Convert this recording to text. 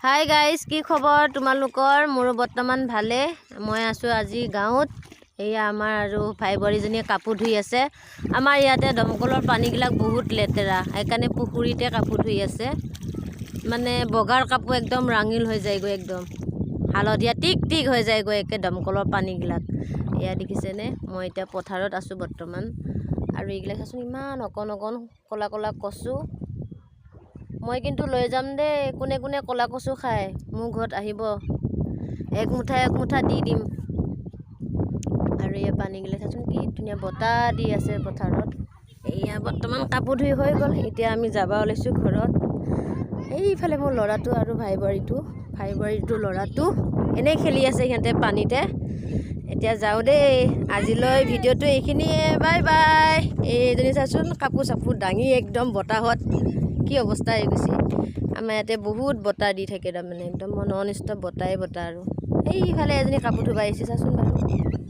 Hi guys, কি খবৰ তোমালোকৰ? মোৰ বৰ্তমান ভালে। মই আছোঁ আজি গাঁৱত। এয়া আমাৰ আৰু ভাই বোৱাৰীজনীয়ে কাপোৰ ধুই আছে। আমাৰ ইয়াতে দমকলৰ পানীবিলাক বহুত লেতেৰা, সেইকাৰণে পুখুৰীতে কাপোৰ ধুই আছে। মানে বগাৰ কাপোৰ একদম ৰাঙিল হৈ যায়গৈ, একদম হালধীয়া টিক টিক হৈ যায়গৈ একে দমকলৰ পানীবিলাক। এয়া দেখিছেনে? মই এতিয়া পথাৰত আছোঁ বৰ্তমান। আৰু এইবিলাক চাচোন ইমান অকণ অকণ ক'লা ক'লা কচু। মই কিন্তু লৈ যাম দেই। কোনে কোনে ক'লা কচু খায় মোৰ ঘৰত আহিব, এক মুঠা দি দিম। আৰু এই পানীগিলা চাচোন কি ধুনীয়া বতাহ দি আছে পথাৰত। এয়া বৰ্তমান কাপোৰ ধুই হৈ গ'ল। এতিয়া আমি যাব ওলাইছোঁ ঘৰত। এইফালে মোৰ ল'ৰাটো আৰু ভাই বোৱাৰীটো ল'ৰাটো এনেই খেলি আছে সিহঁতে পানীতে। এতিয়া যাওঁ দেই। আজিলৈ ভিডিঅ'টো এইখিনিয়ে। Bye bye. এইজনী চাচোন কাপোৰ চাপোৰ দাঙি একদম বতাহত কি অৱস্থা হৈ গৈছে। আমাৰ ইয়াতে বহুত বতাহ দি থাকে, তাৰমানে একদম নন ষ্টপ বতাহ আৰু। সেইফালে এজনী কাপোৰ ধুব আহিছে চাচোন বাৰু।